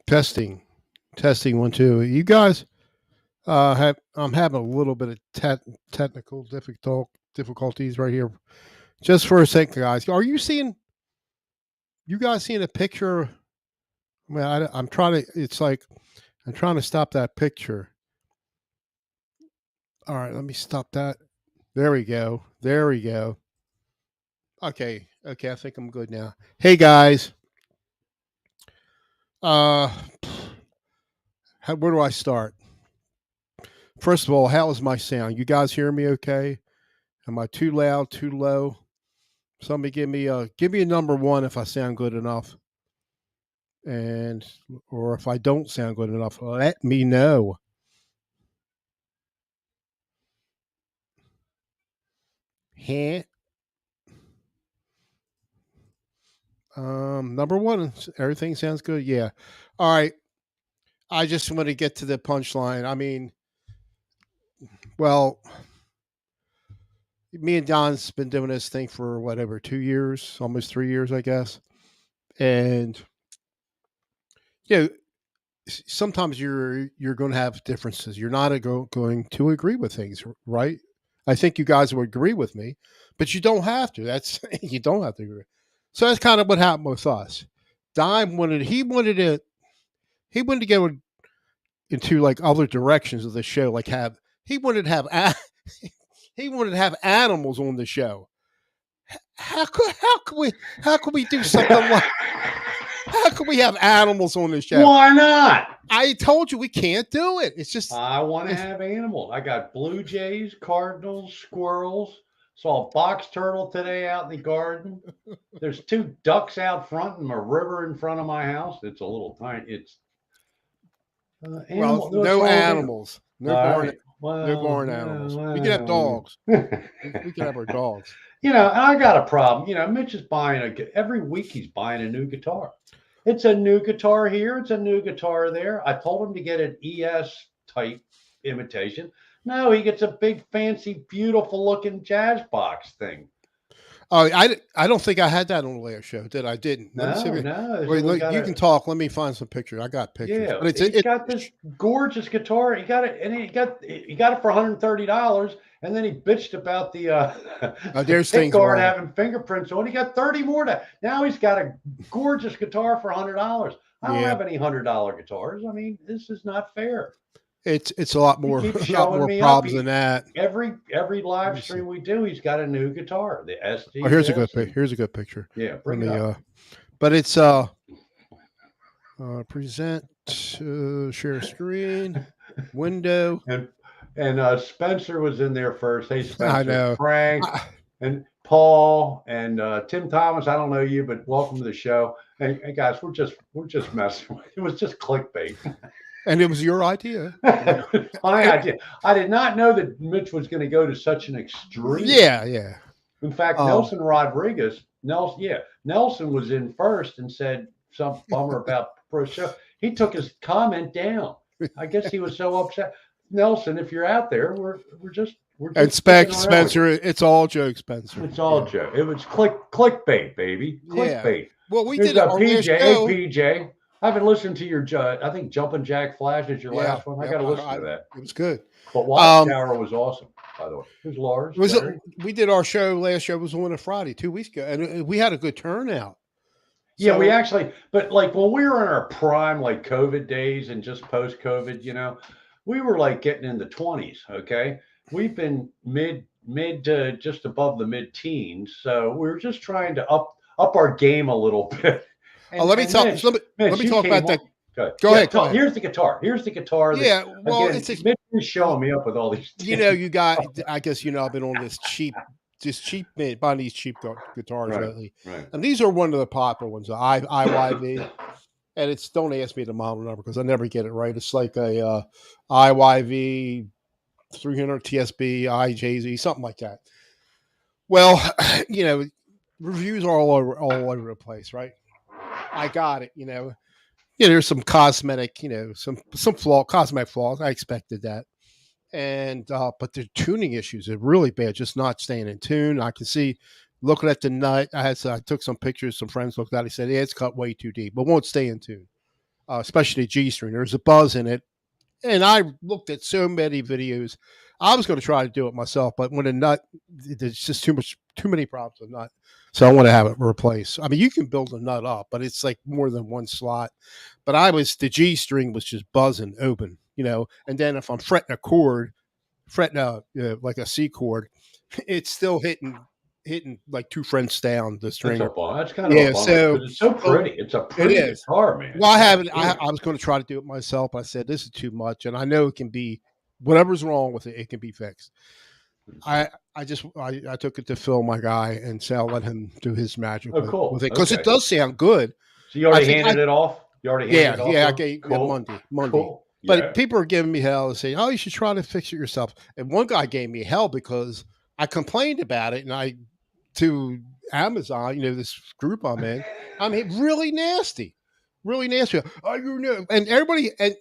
Testing, testing 1 2. You guys have I'm having a little bit of technical difficulties right here. Just for a second, guys. Are you seeing? You guys seeing a picture? I mean, I'm trying to. It's like I'm trying to stop that picture. All right, let me stop that. There we go. There we go. Okay, okay. I think I'm good now. Hey guys. Uh, where do I start? First of all, how is my sound? You guys hear me okay? Am I too loud, too low? Somebody give me a number one if I sound good enough, and or if I don't sound good enough, let me know. Huh? Number one, everything sounds good. Yeah. All right. I just want to get to the punchline. I mean, well, me and Don's been doing this thing for whatever 2 years, almost 3 years, I guess, and yeah, sometimes you're going to have differences. You're not going to agree with things, right? I think you guys would agree with me, but you don't have to. That's you don't have to agree. So that's kind of what happened with us. Dime wanted he wanted to go into like other directions of the show, like have he wanted to have he wanted to have animals on the show. How could we do something like how can we have animals on the show? Why not? I told you we can't do it. It's just I want to have animals. I got blue jays, cardinals, squirrels. Saw a box turtle today out in the garden. There's 2 ducks out front and a river in front of my house. It's a little tiny. It's well, animal. no animals, no barn, Right. Well, no barn animals. We can have dogs. We can have our dogs. I got a problem. Mitch is buying every week. He's buying a new guitar. It's a new guitar here. It's a new guitar there. I told him to get an ES type imitation. No, he gets a big, fancy, beautiful looking jazz box thing. Oh, I don't think I had that on the last show. Did I? Didn't. Let me see. No. Wait, look, you can talk. Let me find some pictures. I got pictures. Yeah, But he's got this gorgeous guitar. He got it, and he got it for $130. And then he bitched about the pick guard having fingerprints on. He got 30 more. Now he's got a gorgeous guitar for $100. I don't have any $100 guitars. I mean, this is not fair. It's a lot more problems than that. Every live stream we do, he's got a new guitar. The SG. Oh, here's a good picture. Yeah, bring it up. But it's present, share screen, window, and Spencer was in there first. Hey, Spencer. I know. Frank and Paul and Tim Thomas. I don't know you, but welcome to the show. Hey guys, we're just messing with it. It was just clickbait. And it was your idea. My idea. I did not know that Mitch was going to go to such an extreme. Yeah. In fact, Nelson Rodriguez, Nelson was in first and said some bummer about pro show. He took his comment down. I guess he was so upset. Nelson, if you're out there, we're just and Spencer. It's all joke, Spencer. It's all joke. It was clickbait, baby. Clickbait. Yeah. Well, we did it on PJ. Hey, PJ. I haven't listened to your, I think Jumpin' Jack Flash is your last one. I got to listen to that. It was good. But Watchtower was awesome, by the way. Who's Lars? We did our last show was on a Friday 2 weeks ago, and we had a good turnout. Yeah, we actually, but like when we were in our prime, like COVID days and just post-COVID, we were like getting in the 20s, okay? We've been mid to just above the mid-teens, so we were just trying to up our game a little bit. Let me talk about that. Go ahead. Here's the guitar. Yeah. Well, Mitch is showing me up with all these. You got. I guess I've been on this cheap buying these cheap guitars lately, and these are one of the popular ones. The IYV, and it's don't ask me the model number because I never get it right. It's like a IYV 300 TSB IJZ, something like that. Well, reviews are all over the place, right? I got it, there's some cosmetic, some cosmetic flaws. I expected that. And, but the tuning issues are really bad, just not staying in tune. I can see looking at the nut. I took some pictures, some friends looked at it, he said, yeah, it's cut way too deep, but won't stay in tune. especially the G string. There's a buzz in it, and I looked at so many videos. I was going to try to do it myself, but when a nut, there's just too many problems with nut. So I want to have it replaced. I mean, you can build a nut up, but it's like more than one slot. But the G string was just buzzing open, and then if I'm fretting a chord, like a C chord, it's still hitting like 2 frets down the string. That's kind of a bummer because it's so pretty. It's a pretty guitar, man. Well, I was going to try to do it myself. I said this is too much, and I know it can be whatever's wrong with it. It can be fixed. I took it to Phil, my guy, and so I'll let him do his magic with it because it does sound good. So you already handed it off? You already handed it off? Yeah, I gave Monday. Cool. But people are giving me hell and saying, "Oh, you should try to fix it yourself." And one guy gave me hell because I complained about it, and to Amazon, this group I'm in, really nasty. Oh, and everybody, and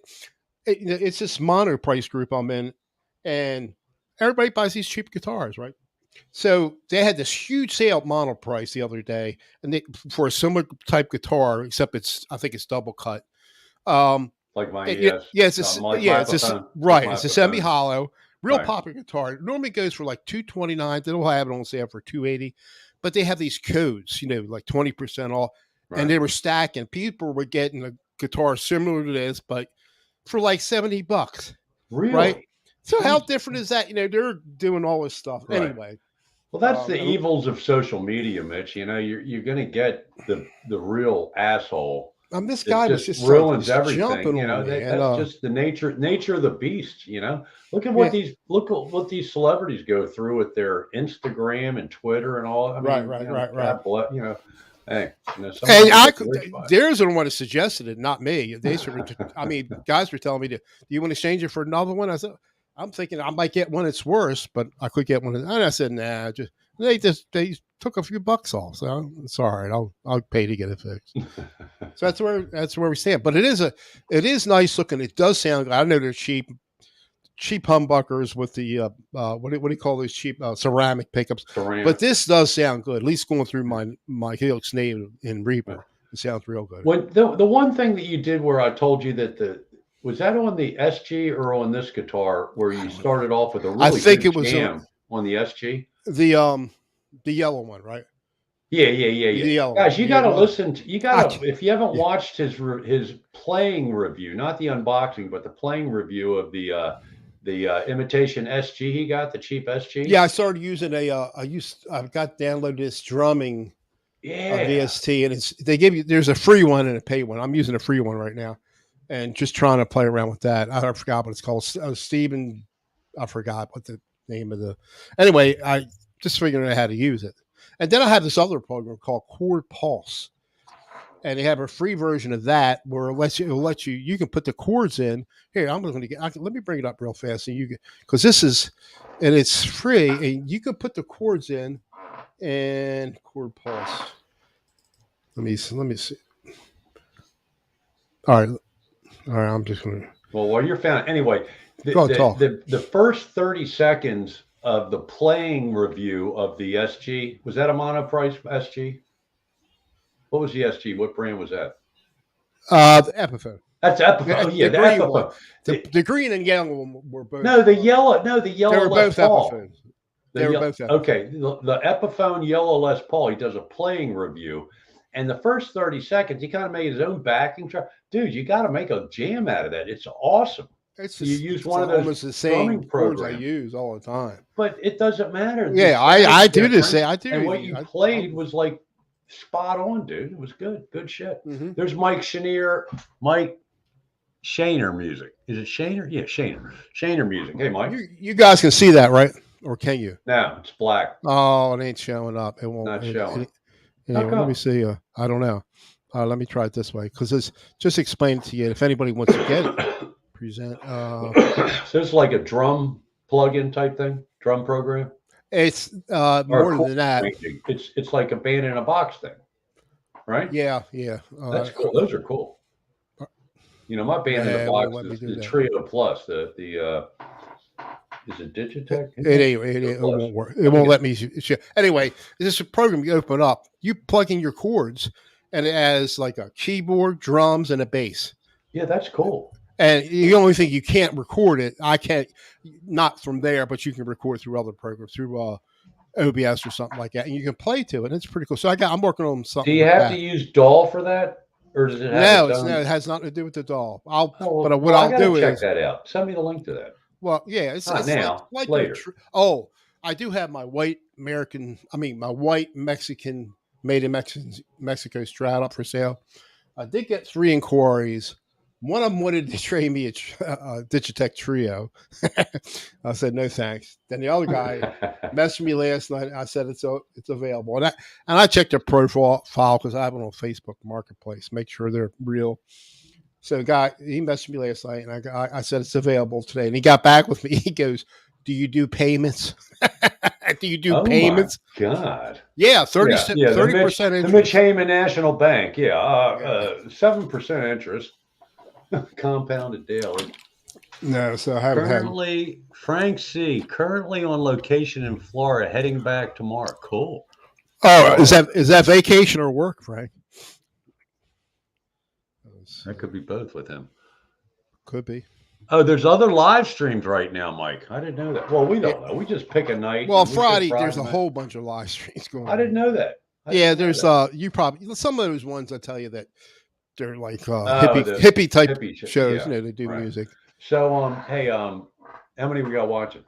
it's this mono price group I'm in, and everybody buys these cheap guitars, right? So they had this huge sale at mono price the other day, and for a similar type guitar, except I think it's double cut. Like my it's a semi hollow, real popular guitar. It normally goes for like $229. They'll have it on sale for $280, but they have these codes, like 20% off, and they were stacking. People were getting a guitar similar to this, but for like $70. Really? Right? So how different is that? They're doing all this stuff anyway. Well, that's the evils of social media, Mitch. You're going to get the real asshole. This guy was just ruins everything. That's just the nature of the beast. Look at what these celebrities go through with their Instagram and Twitter and all. Right. Hey, there's the one that suggested it, not me. Guys were telling me do you want to change it for another one? I said, I'm thinking I might get one that's worse, but I could get one. And I said, nah, they took a few bucks off, so it's all right. I'll pay to get it fixed. So that's where we stand. But it is nice looking. It does sound good. I know they're cheap humbuckers with the what do you call those cheap ceramic pickups? But this does sound good. At least going through my Helix Native in Reaper, it sounds real good. When the one thing that you did where I told you that was that on the SG or on this guitar where you started off with a really I think it was on the SG? The yellow one, right? Yeah. Guys, you got to listen. If you haven't watched his playing review, not the unboxing, but the playing review of the imitation SG he got, the cheap SG. Yeah, I started using I've got downloaded this drumming VST, and there's a free one and a paid one. I'm using a free one right now, and just trying to play around with that. I forgot what it's called. Steven, I forgot what the name of anyway, I just figured out how to use it. And then I have this other program called Chord Pulse, and they have a free version of that where it'll let you can put the chords in. Here, let me bring it up real fast, so because it's free, and you can put the chords in and Chord Pulse. Let me see. All right. I'm just gonna. Well, while you're found anyway, the first 30 seconds of the playing review of the SG, was that a mono price SG? What was the SG? What brand was that? The Epiphone. That's Epiphone. Yeah, the Epiphone. The green and yellow were both. No, the yellow. They were both Epiphones. They were both Epiphones. Okay, the Epiphone yellow Les Paul. He does a playing review, and the first 30 seconds, he kind of made his own backing track. Dude, you got to make a jam out of that. It's awesome. You use one of those almost the same chords I use all the time. But it doesn't matter. Yeah, I do the same. I do. And what you played was like spot on, dude. It was good. Good shit. Mm-hmm. There's Mike Shaner music. Is it Shaner? Yeah, Shaner music. Hey, Mike. You guys can see that, right? Or can you? No, it's black. Oh, it ain't showing up. It won't. Not showing. Let me see. I don't know. Let me try it this way because it's just explain it to you if anybody wants to get it. Present. So it's like a drum plug-in type thing, drum program. It's more than that. It's like a band in a box thing, right? Yeah. That's cool. Those are cool. My band in a box is the Trio Plus. The is it Digitech? It won't work. It won't let me. Anyway, this is a program you open up. You plug in your chords, and it has like a keyboard, drums, and a bass. Yeah, that's cool. And the only thing you can't record it, I can't, not from there, but you can record through other programs, through OBS or something like that, and you can play to it. It's pretty cool. So I'm working on Do something you with have to that. use DAW for that, or does it have its own? It has nothing to do with the doll. Oh, But what well, I I'll got to do check is, that out. Send me the link to that. well, yeah, Not it's now, like a later. oh, I do have my white American, I mean my white Mexican made in Mexico Strat up for sale. I did get 3 inquiries. One of them wanted to trade me a Digitech Trio. I said no thanks. Then the other guy messaged me last night. I said it's available, and I checked their profile because I have it on Facebook Marketplace. Make sure they're real. So the guy, he messaged me last night, and I said it's available today, and he got back with me. He goes, "Do you do payments? Do you do payments?" My God. Yeah, 30% interest. The Mitch Heyman National Bank. Yeah, 7% interest, compounded daily. No, so I haven't currently Frank C. Currently on location in Florida, heading back tomorrow. Cool. Oh, is that vacation or work, Frank? That could be both with him. Could be. Oh, there's other live streams right now, Mike. I didn't know that. Well, we don't know. We just pick a night. Well, Friday there's a whole bunch of live streams going on. I didn't know that. There's you probably some of those ones I tell you that they're like hippie type shows. Yeah, they do music. So hey, how many we got watching?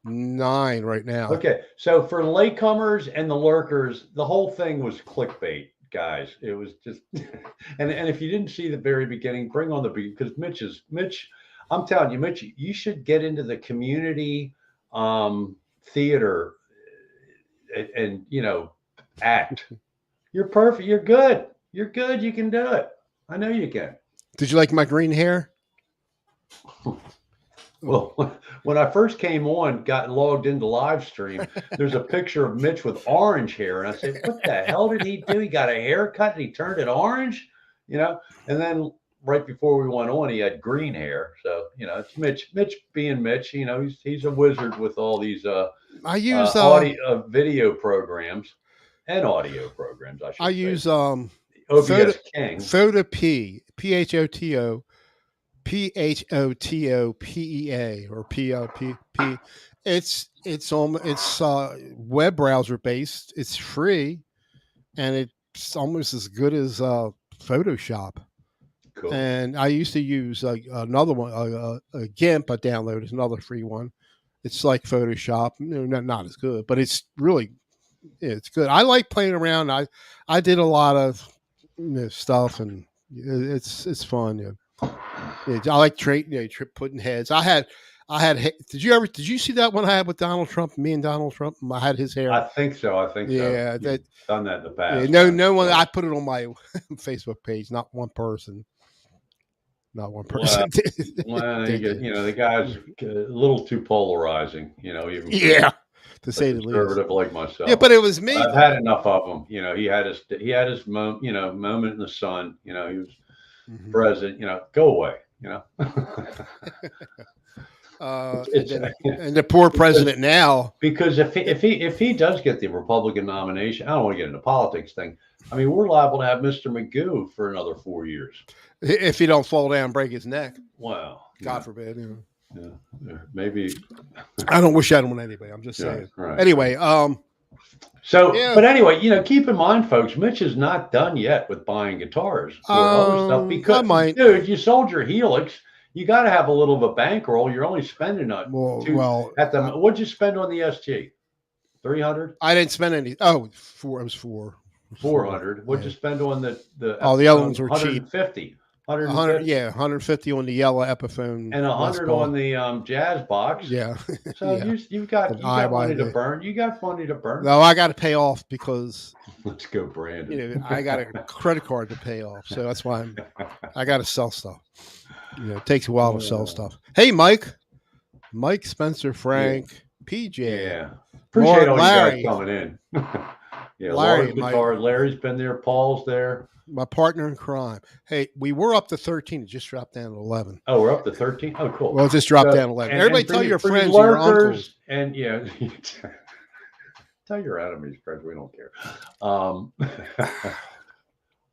9 right now. Okay, so for latecomers and the lurkers, the whole thing was clickbait, guys. It was just, and if you didn't see the very beginning, bring on the beginning, because Mitch. I'm telling you, Mitch, you should get into the community theater and act. You're perfect. You're good. You're good. You can do it. I know you can. Did you like my green hair? Well, when I first came on, got logged into live stream, there's a picture of Mitch with orange hair. And I said, what the hell did he do? He got a haircut and he turned it orange, And then right before we went on, he had green hair. So, it's Mitch being Mitch, he's a wizard with all these I use video programs and audio programs. I use OBS King. Photopea, PHOTOPEA or PLP. It's web browser based. It's free, and it's almost as good as Photoshop. Cool. And I used to use another one, a GIMP. I downloaded another free one. It's like Photoshop, not as good, but it's really it's good. I like playing around. I did a lot of stuff, and it's fun. Yeah. I like putting heads. I had. Did you see that one I had with Donald Trump? Me and Donald Trump. I had his hair. I think so. Yeah, done that in the past. Yeah, no one. I put it on my Facebook page. Not one person. Well, the guy's a little too polarizing. Even to say the least. Conservative like myself. Yeah, but it was me. I've had enough of him. He had his moment in the sun. He was president. Go away. And the poor president now. Because if he does get the Republican nomination, I don't want to get into politics thing. I mean, we're liable to have Mr. Magoo for another 4 years. If he don't fall down and break his neck. Wow. God forbid. Yeah, maybe. I don't wish that on anybody. I'm just saying. Right. Anyway, but anyway, keep in mind, folks, Mitch is not done yet with buying guitars or other stuff because, dude, you sold your Helix. You got to have a little of a bankroll. You're only spending what'd you spend on the SG? 300? I didn't spend any. Oh, four. It was 400. What'd you spend on the the other ones were 150. cheap. 150. Yeah, 150 on the yellow Epiphone and 100 on the Jazz Box. Yeah. So you've got money to burn. You got money to burn. No, I got to pay off because let's go, Brandon. I got a credit card to pay off, so that's why I got to sell stuff. It takes a while to sell stuff. Hey, Mike, Spencer, Frank, PJ. Yeah. Appreciate all you guys coming in. Larry, Larry's been there. Paul's there. My partner in crime. Hey, we were up to 13. It just dropped down to 11. Oh, we're up to 13? Oh, cool. Well, it just dropped down to 11. Everybody tell your friends and your uncles. And tell your enemies, friends. We don't care.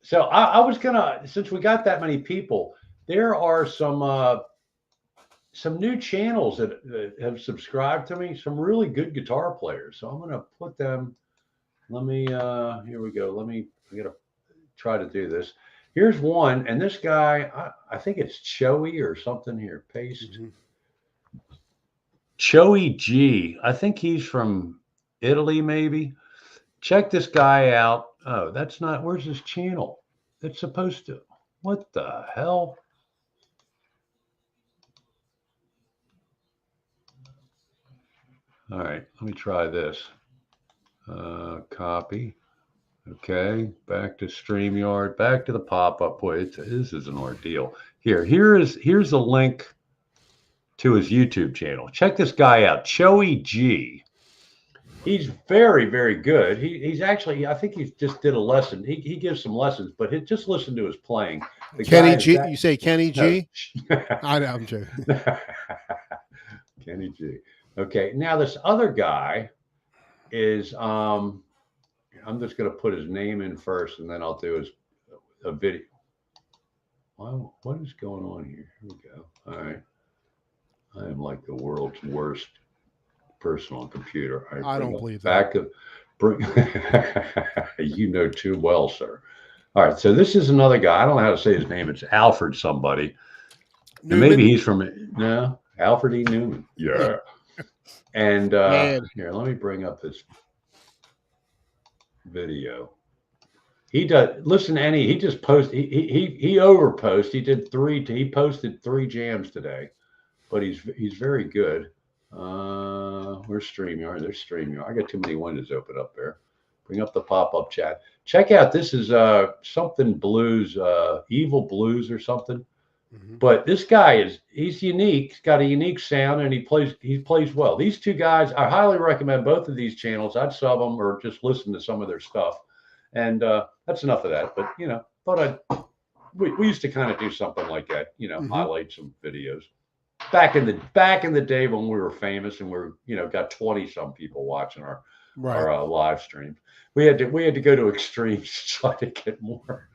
So I was going to, since we got that many people, there are some new channels that have subscribed to me. Some really good guitar players. So I'm gonna put them. Let me. Here we go. I gotta try to do this. Here's one, and this guy, I think it's Choey or something here. Paste. Choey G. I think he's from Italy, maybe. Check this guy out. Oh, that's not. Where's his channel? It's supposed to. What the hell? All right, let me try this. Copy. Okay, back to StreamYard, back to the pop-up. Boy, this is an ordeal. Here's a link to his YouTube channel. Check this guy out, Choey G. He's very, very good. He's actually, I think he just did a lesson. He gives some lessons, but just listen to his playing. Kenny G. You say Kenny G? No. I'm joking. Kenny G. Okay, now this other guy is I'm just going to put his name in first, and then I'll do a video. Wow, what is going on here? Here we go. All right, I am like the world's worst person on computer. I don't believe that. You know too well, sir. All right, so this is another guy. I don't know how to say his name. It's Alfred somebody. And maybe he's from Alfred E. Newman. Yeah. And here, let me bring up this video. He does listen, Annie. He just posted. He overposted. He posted 3 jams today, but he's very good. Where's StreamYard? There's StreamYard. I got too many windows open up there. Bring up the pop-up chat. Check out. This is something blues, Evil Blues or something. But this guy he's unique. He's got a unique sound, and he plays well. These 2 guys, I highly recommend both of these channels. I'd sub them or just listen to some of their stuff. And that's enough of that. But thought we used to kind of do something like that. Highlight some videos. Back in the day when we were famous and got 20 some people watching our live streams. We had to go to extremes to try to get more.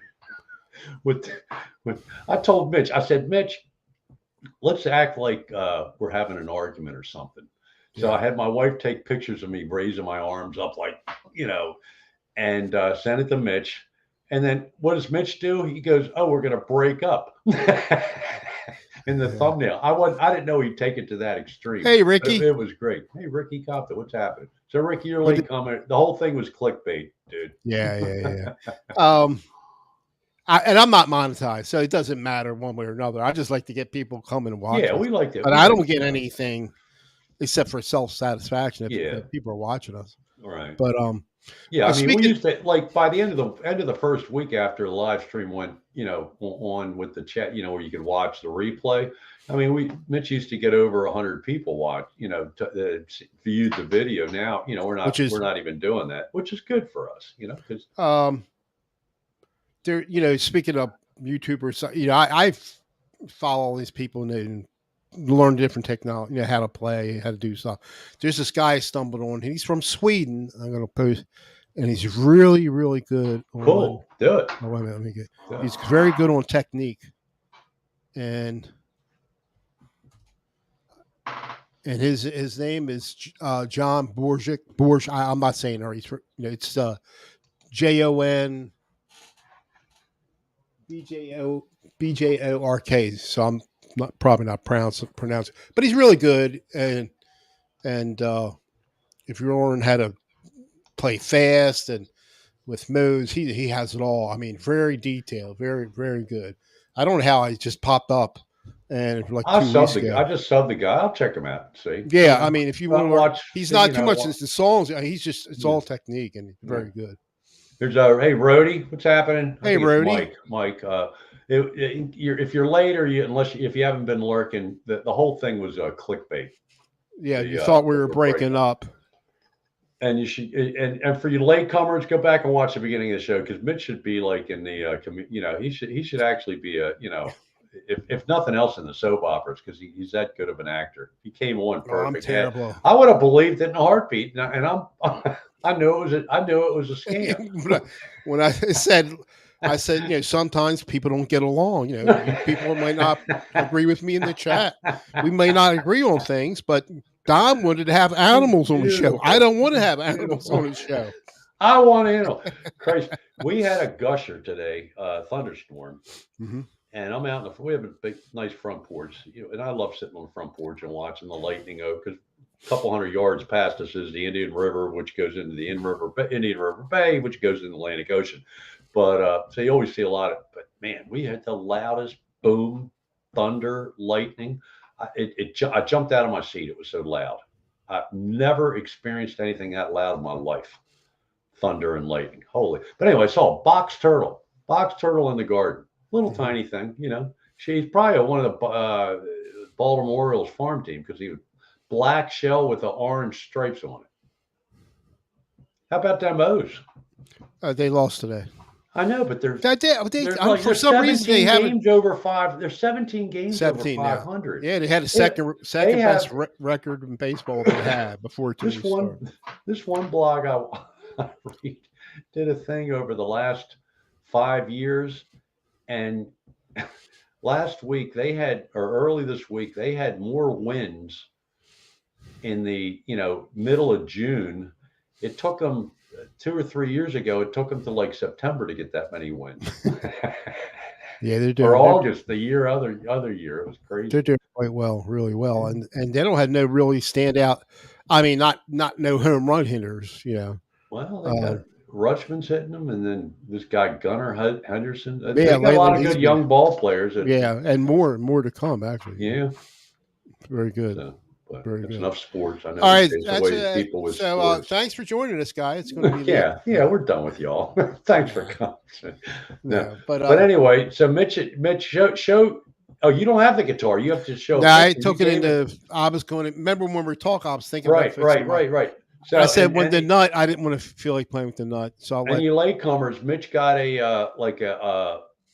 I told Mitch, I said, Mitch, let's act like we're having an argument or something. So I had my wife take pictures of me raising my arms up like, and send it to Mitch. And then what does Mitch do? He goes, "Oh, we're going to break up." In the thumbnail. I didn't know he'd take it to that extreme. Hey, Ricky. It was great. Hey, Ricky Compton, what's happening? So, Ricky, you're late coming. The whole thing was clickbait, dude. Yeah. And I'm not monetized, so it doesn't matter one way or another. I just like to get people coming and watching. Yeah, we like it. But I don't get anything except for self-satisfaction if people are watching us. Right. But yeah, I mean, we used to, like, by the end of the first week after the live stream went, on with the chat, where you could watch the replay. I mean, Mitch used to get over 100 people watch, view the video. Now, we're not even doing that, which is good for us, because there, speaking of YouTubers, I follow all these people and learn different technology, how to play, how to do stuff. There's this guy I stumbled on. He's from Sweden. I'm going to post, and he's really, really good. Cool. Do it. Oh, wait a minute, let me get. Yeah. He's very good on technique, and his name is John Borjik. I'm not saying her. It's JON BJORK. So I'm probably not pronounce it, but he's really good. And if you learn how to play fast and with moves, he has it all. I mean, very detailed, very, very good. I don't know how I just popped up and like I just subbed the guy. I'll check him out. See? Yeah, I mean, if you want to watch, he's not too much into the songs. He's just all technique and very good. There's hey Rody, what's happening? Hey Rody, Mike. If you're late or if you haven't been lurking, the whole thing was clickbait. Yeah, you thought we were breaking up. And you should, and for you latecomers, go back and watch the beginning of the show because Mitch should be like in the, he should actually be if nothing else in the soap operas because he's that good of an actor. He came on perfect. I'm terrible. I would have believed it in a heartbeat, and I knew it was a scam. When I said I said, sometimes people don't get along. People might not agree with me in the chat. We may not agree on things, but Don wanted to have animals on the show. I don't want to have animals on the show. I want animals. Christ, we had a gusher today, thunderstorm. Mm-hmm. And I'm out in we have a big, nice front porch, and I love sitting on the front porch and watching the lightning go, because a couple hundred yards past us is the Indian River, which goes into the Indian River Bay, which goes in the Atlantic Ocean. But so you always see a lot of. But man, we had the loudest boom, thunder, lightning. I jumped out of my seat. It was so loud. I've never experienced anything that loud in my life. Thunder and lightning, holy! But anyway, I saw a box turtle in the garden. Little tiny thing, She's probably one of the Baltimore Orioles farm team, because he was black shell with the orange stripes on it. How about them O's? They lost today. I know, but for some reason they have games over 5. There's 17 games over 500. Yeah, they had a second best record in baseball they had before this one blog I read did a thing over the last 5 years. And early this week, they had more wins in the, middle of June. It took them 2 or 3 years ago. It took them to like September to get that many wins. Yeah, they're doing. Or August, the other year, it was crazy. They're doing quite well, really well, and they don't have no really standout. I mean, not no home run hitters. Well, they got Rutschman's hitting them, and then this guy Gunnar Henderson. Yeah, they got a lot of good young ball players. And more to come, actually. Yeah, very good. But very good. Enough sports. I know. All right, that's thanks for joining us, guys. It's going to be we're done with y'all. Thanks for coming. But anyway, so Mitch, show. Oh, you don't have the guitar. You have to show. No, I took it into. I was going to remember when we were talking. I was thinking. Right. So I said the nut. I didn't want to feel like playing with the nut. So you latecomers, Mitch got a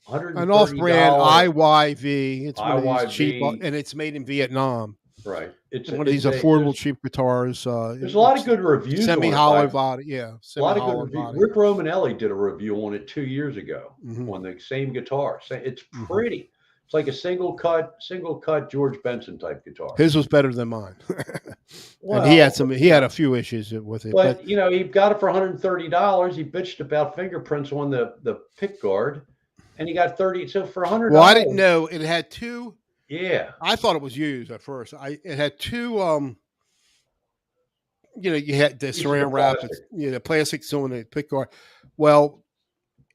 an off-brand IYV. It's one of these cheap, and it's made in Vietnam. Right. It's one of these affordable cheap guitars. There's a lot of good reviews. Semi-hollow body, yeah. A lot of good reviews. Rick Romanelli did a review on it 2 years ago on the same guitar. It's pretty. It's like a single cut George Benson type guitar. His was better than mine. And he had a few issues with it. But he got it for $130. He bitched about fingerprints on the pick guard, and he got 30. So for $100. Well, I didn't know it had two. Yeah, I thought it was used at first. It had two. You had the saran wrap, the plastic on the pick guard. Well,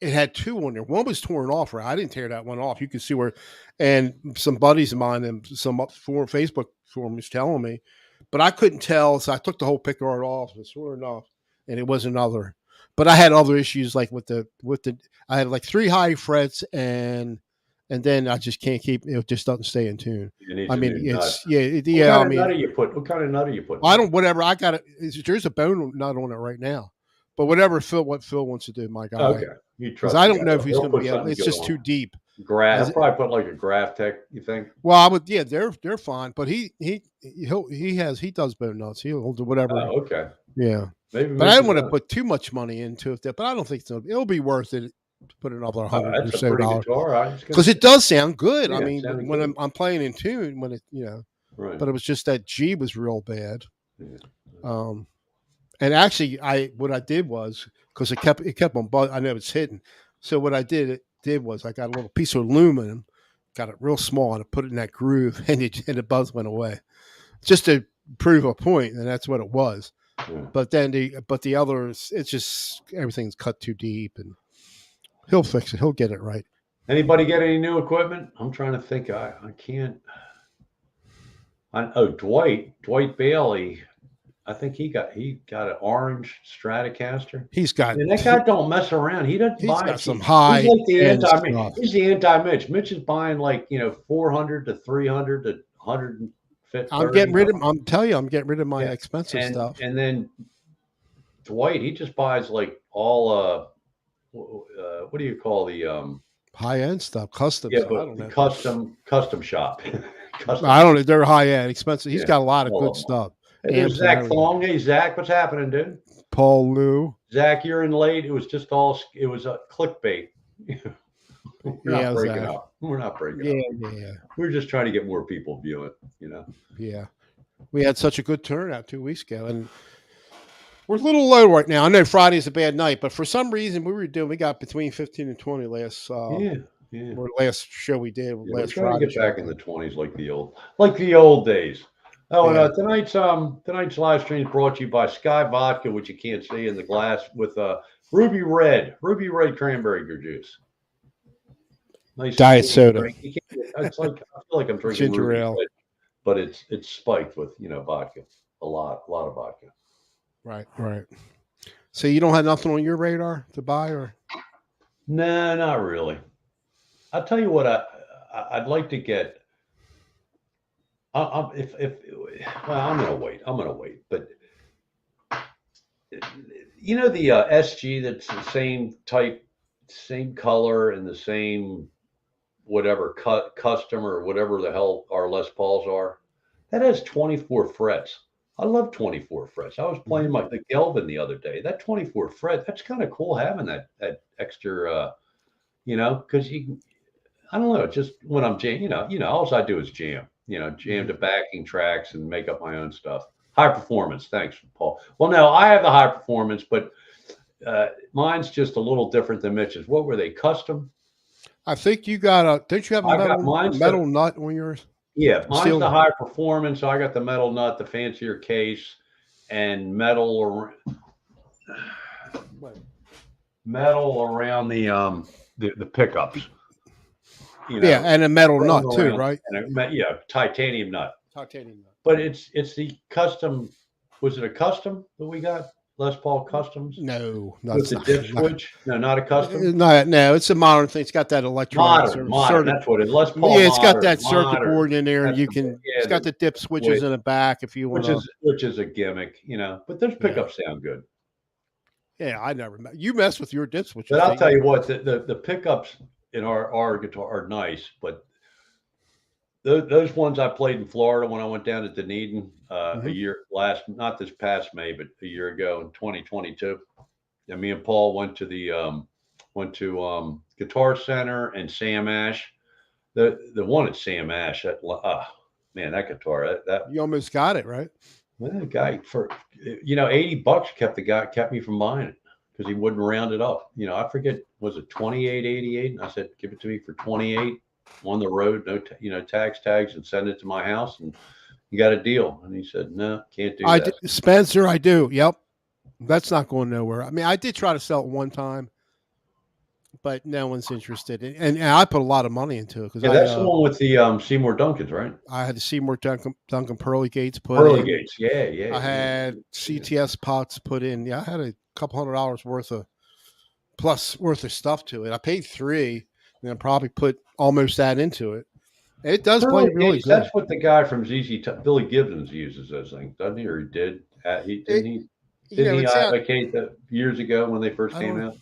it had two on there. One was torn off. Right, I didn't tear that one off. You could see where, and some buddies of mine and some Facebook forums telling me, but I couldn't tell. So I took the whole pick guard off. And sure enough, and it was another. But I had other issues like with the. I had like 3 high frets and then I just can't keep it. Just doesn't stay in tune. I mean, it's nut. I mean, what kind of nut are you putting? I don't. Whatever I got it. There's a bone nut on it right now, but whatever Phil wants to do, my guy. Okay, because I don't know if he's going to be able. It's just too deep. I'll probably put like a Graph Tech. You think? Well, I would. Yeah, they're fine, but he does bone nuts. He'll do whatever. Oh, okay. Yeah. Maybe. But I don't want to put too much money into it. But I don't think so. It'll be worth it. Put another $100 or so dollars because it does sound good. I mean, when I'm playing in tune, when it right. But it was just that G was real bad. Yeah. And actually, what I did was because it kept on. I know it's hidden. So what I did was I got a little piece of aluminum, got it real small, and I put it in that groove, and the buzz went away, just to prove a point, and that's what it was. Yeah. But then the others, it's just everything's cut too deep and. He'll fix it. He'll get it right. Anybody get any new equipment? I'm trying to think. I can't. Dwight Bailey. I think he got an orange Stratocaster. And that guy don't mess around. He doesn't buy. Got some high. He's like the anti. He's the anti-Mitch. Mitch is buying like 400 to 300 to 150. I'm getting rid of. I'm telling you, I'm getting rid of my expensive stuff. And then Dwight, he just buys like all. What do you call the high end stuff? Custom. Yeah, but I don't know. Custom shop. I don't know. They're high end, expensive. He's got a lot of good stuff. Hey, Zach Thong. Hey, Zach, what's happening, dude? Paul Lou. Zach, you're in late. It was just all. It was a clickbait. We're not breaking up. We're not breaking up. Yeah. We're just trying to get more people viewing. Yeah. We had such a good turnout 2 weeks ago, and we're a little low right now. I know Friday's a bad night, but for some reason we got between 15 and 20 last last show we did. Yeah, last we're trying Friday to get back in the 20s like the old days. Oh, and tonight's live stream is brought to you by Sky Vodka, which you can't see in the glass, with ruby red cranberry juice. Nice diet soda. It's like I feel like I'm drinking ginger ale, but it's spiked with vodka, a lot of vodka. Right. So you don't have nothing on your radar to buy, or? No, not really. I'll tell you what I'd like to get. I'm gonna wait. But the SG that's the same type, same color, and the same whatever custom or whatever the hell our Les Pauls are. That has 24 frets. I love 24 frets. I was playing the Gelvin the other day. That 24 fret, that's kind of cool having that extra, because I don't know. Just when I'm jamming, all I do is jam. Jam to backing tracks and make up my own stuff. High performance. Thanks, Paul. Well, no, I have the high performance, but mine's just a little different than Mitch's. What were they? Custom? I think you got don't you have a metal nut on yours? Yeah, mine's the high performance. So I got the metal nut, the fancier case, and metal around the pickups. Yeah, and a metal nut too, right? And titanium nut. But it's the custom. Was it a custom that we got? Les Paul Customs? No, with the dip switch. No, not a custom. No, it's a modern thing. It's got that electronic. Modern. That's what it is. Les Paul. Yeah, it's got that circuit board in there, and you can. It's got the dip switches in the back if you want. Which is a gimmick, But those pickups sound good. Yeah, I never met. You mess with your dip switches. But I'll tell you what, the pickups in our guitar are nice, but those ones I played in Florida when I went down to Dunedin not this past May, but a year ago in 2022. And me and Paul went to Guitar Center and Sam Ash. The one at Sam Ash, that guitar, that you almost got it right. Well, the guy for $80 kept me from buying it because he wouldn't round it up. I forget, was it $28.88? And I said, give it to me for $28 on the road, no tags, and send it to my house, and you got a deal. And he said, no, can't do that. Spencer, I do. Yep. That's not going nowhere. I mean, I did try to sell it one time, but no one's interested. And I put a lot of money into it. That's the one with the Seymour Duncans, right? I had the Seymour Duncan Pearly Gates put in. Pearly Gates, yeah. I had CTS pots put in. Yeah, I had a couple $100 worth of stuff to it. I paid $3 and I probably put almost that into it. It does play really good. That's what the guy from ZZ Top, Billy Gibbons, uses those things, doesn't he? Or he did? Didn't he advocate that years ago when they first came out?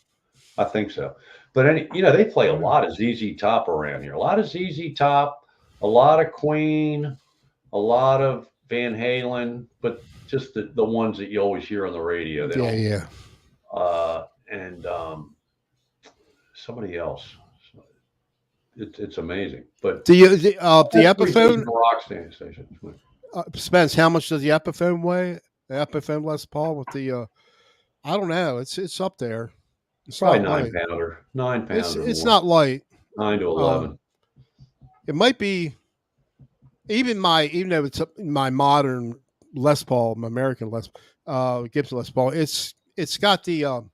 I think so. But they play a lot of ZZ Top around here. A lot of ZZ Top, a lot of Queen, a lot of Van Halen, but just the ones that you always hear on the radio. And somebody else. It's amazing. But the Epiphone rock station. Spence, how much does the Epiphone weigh? The Epiphone Les Paul with the I don't know. It's up there. It's probably 9-pounder. 9-pounder. It's not light. 9 to 11. It might be even though it's my modern Les Paul, my American Gibson Les Paul. It's got the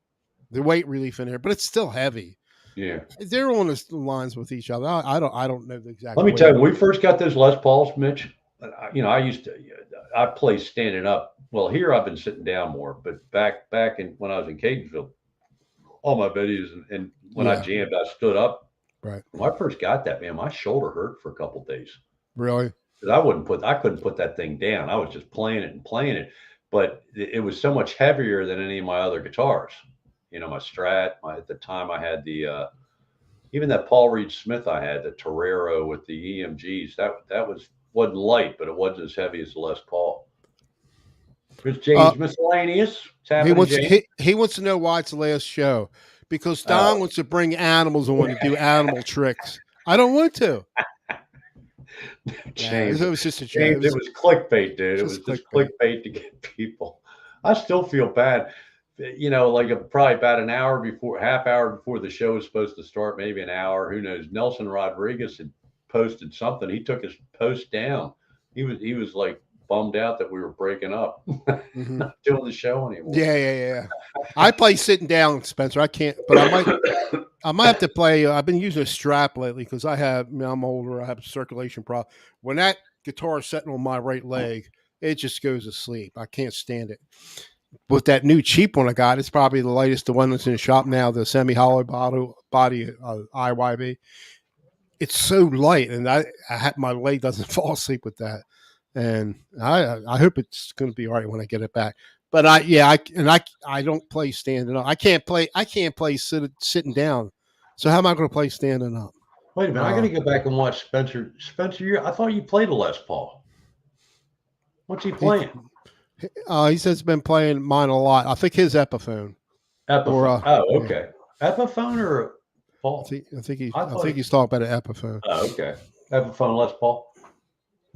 weight relief in there, but it's still heavy. Yeah, they're on the lines with each other. I don't know the exact. Let me tell you, when we first got those Les Pauls, Mitch, I play standing up. Well, here I've been sitting down more, but back when I was in Catonsville, all my videos and when I jammed, I stood up. Right. When I first got that, man, my shoulder hurt for a couple of days. Really? Because I couldn't put that thing down. I was just playing it, but it was so much heavier than any of my other guitars. My Strat. At the time, I had the even that Paul Reed Smith. I had the Torero with the EMGs. That wasn't light, but it wasn't as heavy as the Les Paul. Here's James Miscellaneous. He wants to know why it's the last show, because Don wants to bring animals and want to do animal tricks. I don't want to. James, it was just a joke. James, it was clickbait, dude. It was just clickbait to get people. I still feel bad. You know, like probably about an hour before, half hour before the show was supposed to start, maybe an hour, who knows. Nelson Rodriguez had posted something. He took his post down. He was like bummed out that we were breaking up, not doing the show anymore. Yeah. I play sitting down, Spencer. I can't, but I might have to play. I've been using a strap lately because I'm older. I have a circulation problem. When that guitar is sitting on my right leg, it just goes to sleep. I can't stand it. With that new cheap one I got, it's probably the latest, the one that's in the shop now, the semi-hollow body IYB. It's so light, and my leg doesn't fall asleep with that. And I hope it's going to be all right when I get it back. But I don't play standing up. I can't play sitting down. So how am I going to play standing up? Wait a minute, I got to go back and watch Spencer. Spencer, I thought you played a Les Paul. What's he playing? He says he's been playing mine a lot. I think his Epiphone. Oh, okay. Yeah. Epiphone or Paul? I think he's talking about an Epiphone. Oh, okay. Epiphone Les Paul.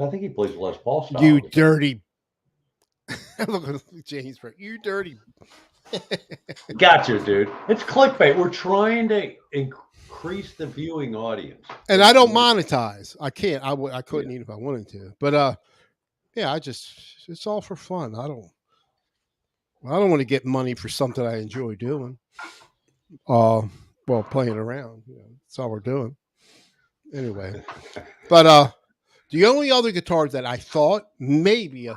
I think he plays Les Paul style. You dirty. Look at James. You dirty. Gotcha, dude. It's clickbait. We're trying to increase the viewing audience. And I don't monetize. I can't. I couldn't even if I wanted to. But it's all for fun. I don't want to get money for something I enjoy doing. Playing around. That's all we're doing. Anyway. But the only other guitars that I thought maybe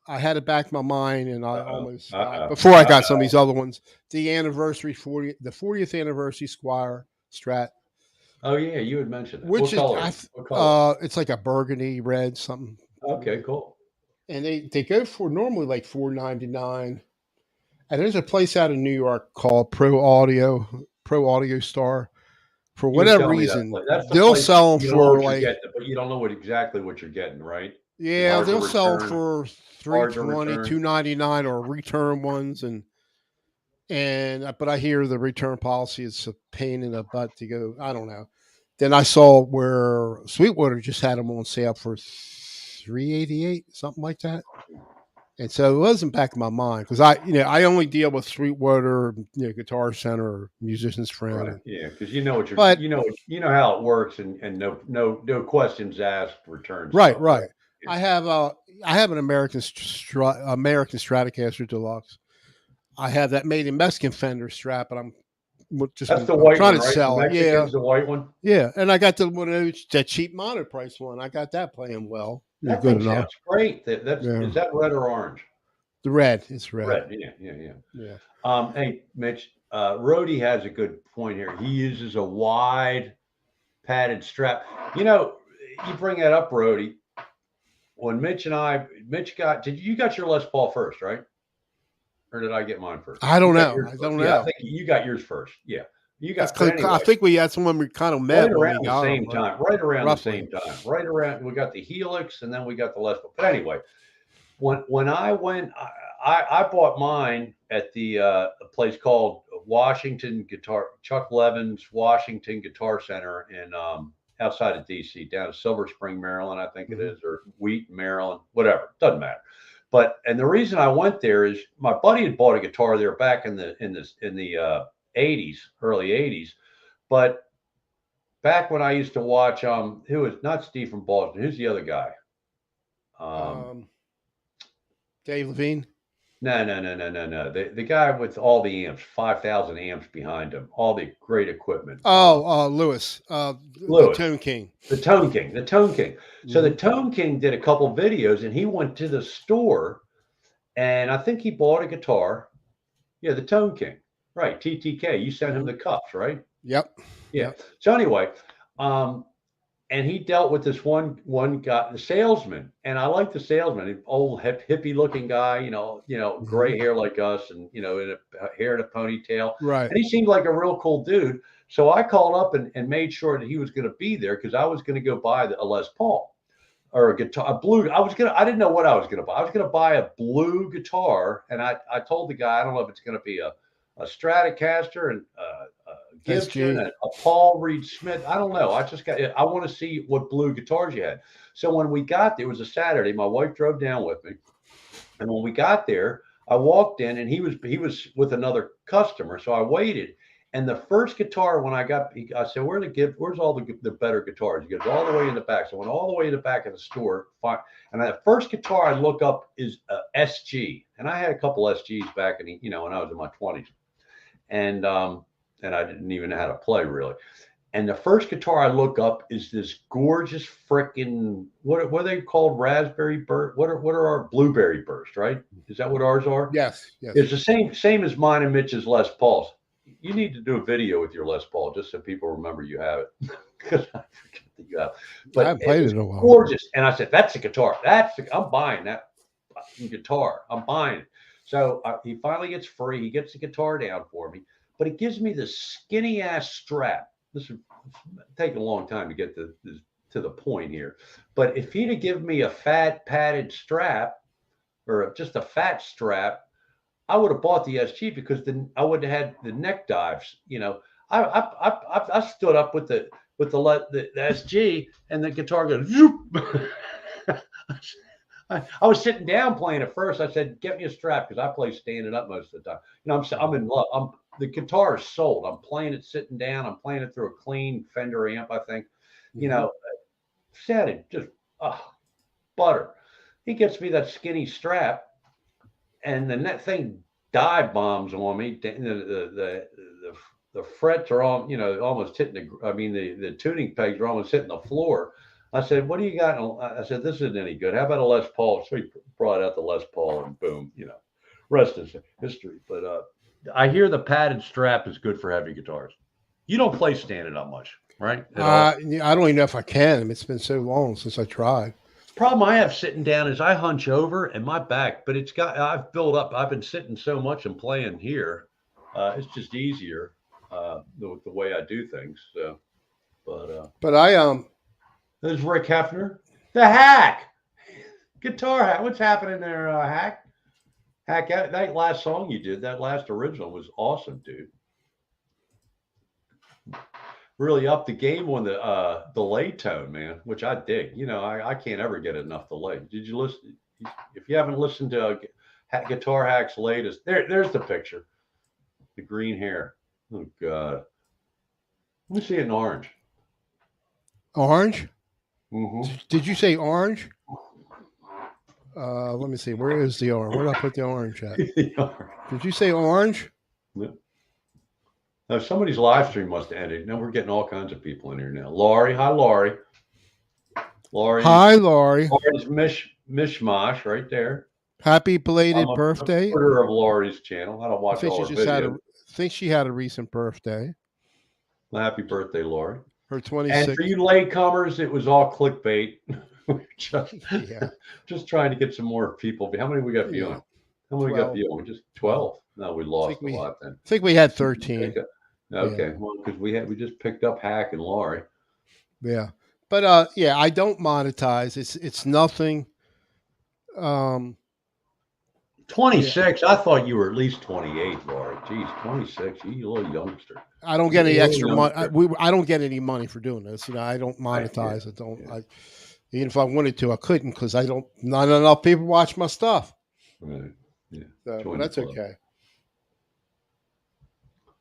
I had it back in my mind, and I almost before I got some of these other ones. The 40th anniversary Squire Strat. Oh yeah, you had mentioned that. Which what color? It's like a burgundy red something. Okay, cool. And they go for normally like $4.99. And there's a place out in New York called Pro Audio Star. For whatever reason, they'll sell them for like. But you don't know exactly what you're getting, right? Yeah, they'll sell for $3.20, $2.99, or return ones, but I hear the return policy is a pain in the butt to go. I don't know. Then I saw where Sweetwater just had them on sale for $3.88, something like that. And so it wasn't back in my mind because I only deal with Sweetwater, Guitar Center, or Musician's Friend. Right. Yeah, because you know how it works, and no questions asked returns. Right. Yeah. I have an American Stratocaster Deluxe. I have that made in Mexican Fender Strat, but that's the white trying one, to right? sell it. Yeah, the white one. Yeah, and I got that cheap mono price one. I got that playing well. That good enough. Sounds great. Is that red or orange? The red. It's red. Red. Yeah. Hey, Mitch. Rhodey has a good point here. He uses a wide padded strap. You bring that up, Rhodey. When Mitch got your Les Paul first, right? Or did I get mine first? I don't know. I think you got yours first. Yeah. You got. Anyway, I think that's when we kind of met. Right around the same time. Right around. We got the Helix, and then we got the Les Paul. But anyway, when I went, I bought mine at the place called Chuck Levin's Washington Guitar Center in outside of DC, down in Silver Spring, Maryland, I think it is, or Wheaton, Maryland, whatever. Doesn't matter. And the reason I went there is my buddy had bought a guitar there back in the 80s, early 80s. But back when I used to watch, who is not Steve from Boston? Who's the other guy? Dave Levine. No. The guy with all the amps, 5,000 amps behind him, all the great equipment. Lewis. The Tone King. The Tone King. So the Tone King did a couple videos, and he went to the store, and I think he bought a guitar. Yeah, the Tone King. Right, TTK. You sent him the cups, right? Yep. Yeah. So anyway, and he dealt with this one guy, the salesman, and I like the salesman, an old hippie looking guy, gray hair like us, and hair in a ponytail. Right. And he seemed like a real cool dude. So I called up and made sure that he was going to be there because I was going to go buy a Les Paul or a guitar, a blue. I didn't know what I was going to buy. I was going to buy a blue guitar, and I told the guy, I don't know if it's going to be a a Stratocaster and Gibson and a Paul Reed Smith. I don't know. I want to see what blue guitars you had. So when we got there, it was a Saturday. My wife drove down with me, and when we got there, I walked in, and he was with another customer. So I waited, and the first guitar when I said, "Where's all the better guitars?" He goes, "All the way in the back." So I went all the way in the back of the store. And the first guitar I look up is a SG, and I had a couple SGs back in when I was in my 20s, and I didn't even know how to play really. And the first guitar I look up is this gorgeous freaking what are they called? Raspberry Burst? What are our Blueberry Burst? Right? Is that what ours are? Yes. It's the same as mine and Mitch's Les Pauls. You need to do a video with your Les Paul just so people remember you have it, because I forget that you have. But I haven't played it in a while. Gorgeous, and I said, "That's a guitar. I'm buying that guitar. I'm buying it." So he finally gets free. He gets the guitar down for me, but it gives me this skinny ass strap. This is taking a long time to get to the point here. But if he'd have given me a fat padded strap or just a fat strap, I would have bought the SG, because then I would have had the neck dives. I stood up with the SG, and the guitar goes zoop. I was sitting down playing at first. I said, "Get me a strap," because I play standing up most of the time. I'm in love. The guitar is sold. I'm playing it sitting down. I'm playing it through a clean Fender amp, I think. Said it just butter. He gets me that skinny strap, and then that thing dive bombs on me. The frets are all almost hitting the tuning pegs are almost hitting the floor. I said, "What do you got?" I said, "This isn't any good. How about a Les Paul?" So he brought out the Les Paul, and boom, rest is history. But I hear the padded strap is good for heavy guitars. You don't play standing up much, right? I don't even know if I can. It's been so long since I tried. Problem I have sitting down is I hunch over and my back, but I've built up. I've been sitting so much and playing here. It's just easier the way I do things. So, but I there's Rick Hefner, the Hack guitar hack. What's happening there, Hack? Hack, that last song you did, that last original was awesome, dude. Really upped the game on the delay tone, man, which I dig. I can't ever get enough delay. Did you listen? If you haven't listened to Guitar Hack's latest, there's the picture. The green hair. Oh, God. Let me see it in orange. Orange? Mm-hmm. Did you say orange? Let me see. Where is the orange? Where did I put the orange at? Did you say orange? Yeah. Now, somebody's live stream must have ended. Now we're getting all kinds of people in here now. Laurie. Hi, Laurie. Laurie. Hi, Laurie. Laurie's mishmash right there. Happy belated birthday. Supporter of Laurie's channel. I don't watch all her videos. I think she had a recent birthday. Well, happy birthday, Laurie. Her 26th. And for you latecomers, it was all clickbait. Just trying to get some more people. How many we got viewing? How many we got viewing? Just 12. No, we lost a lot then. I think we had 13. Okay, well, because we just picked up Hack and Laurie. Yeah, but I don't monetize. It's nothing. 26. I thought you were at least 28, Laurie. Geez, 26. You little youngster. I don't get any extra money. I don't get any money for doing this. I don't monetize. Even if I wanted to, I couldn't, because not enough people watch my stuff. Right. Yeah. But that's okay.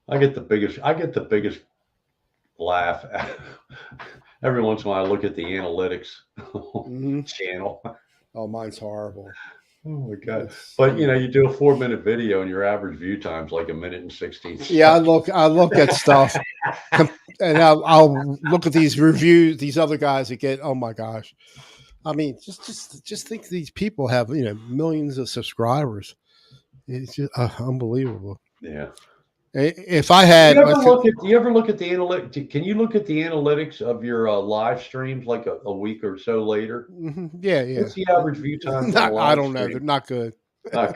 I get the biggest laugh every once in a while. I look at the analytics channel. Oh, mine's horrible. Oh my God! But you do a 4-minute video and your average view time's like 1 minute and 16 seconds. Yeah, I look at stuff, and I'll look at these reviews. These other guys that get, oh my gosh! I mean, just think these people have millions of subscribers. It's just unbelievable. Yeah. If I had, do you ever look at the analytics? Can you look at the analytics of your live streams like a week or so later? Mm-hmm. Yeah. What's the average view time? I don't know. They're not good. No,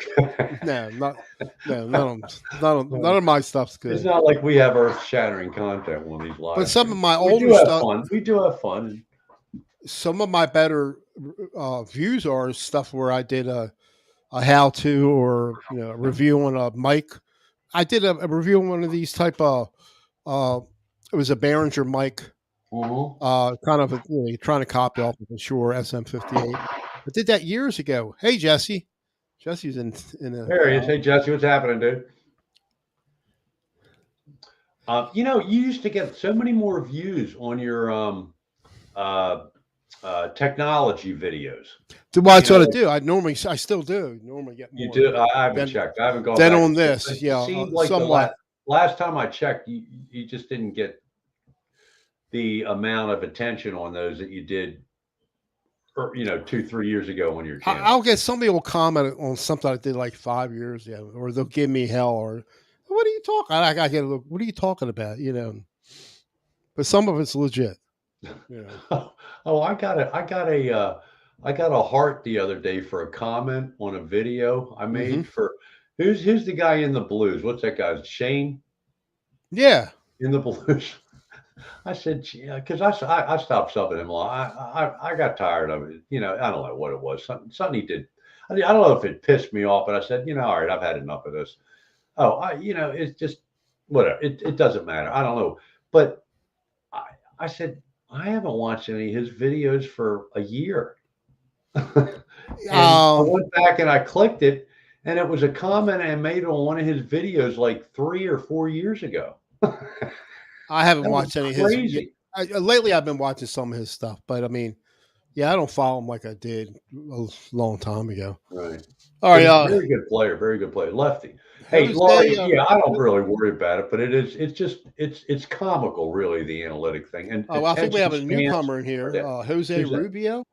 none of my stuff's good. It's not like we have earth-shattering content on these live. But some of my older stuff, we do have fun. Some of my better views are stuff where I did a how-to or a review on a mic I did a review on one of these type of. It was a Behringer mic, kind of trying to copy off of the Shure SM58. I did that years ago. Hey Jesse, Jesse's in a. There he is. Hey Jesse, what's happening, dude? You used to get so many more views on your technology videos. Well, that's what I do. I still do. Normally get more. You do. I haven't checked. I haven't gone. Then back on this, it seemed like somewhat. Last time I checked, you just didn't get the amount of attention on those that you did, 2-3 years ago on your channel. I'll get somebody will comment on something I did like 5 years ago, or they'll give me hell, or what are you talking? I get a look. What are you talking about? But some of it's legit. Oh, I got a heart the other day for a comment on a video I made for who's the guy in the blues? What's that guy's Shane? Yeah, in the blues. I said, because I stopped subbing him a lot. I got tired of it. I don't know what it was. Something he did. I don't know if it pissed me off, but I said, all right, I've had enough of this. Oh, it's just whatever. It doesn't matter. I don't know. But I said, I haven't watched any of his videos for a year. I went back and I clicked it, and it was a comment I made on one of his videos like 3 or 4 years ago. I haven't watched any of his. Lately, I've been watching some of his stuff, but I mean, I don't follow him like I did a long time ago. Right. All right. Very good player. Very good player. Lefty. Hey, Laurie. I don't really worry about it, but it's comical, really, the analytic thing. And I think we have a newcomer in here, Jose Rubio.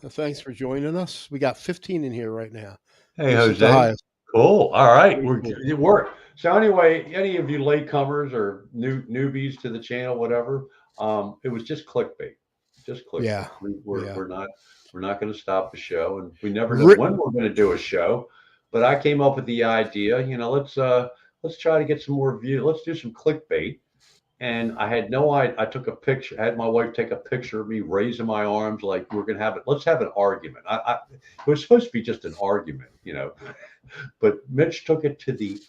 Thanks for joining us. We got 15 in here right now. Hey, Jose. Cool. All right. It worked. So anyway, any of you latecomers or newbies to the channel, whatever, it was just clickbait. Just clickbait. Yeah. We're not going to stop the show, and we never know when we're going to do a show. But I came up with the idea, let's try to get some more views. Let's do some clickbait. And I had no idea. I took a picture. I had my wife take a picture of me raising my arms like we're going to have it. Let's have an argument. It was supposed to be just an argument, but Mitch took it to the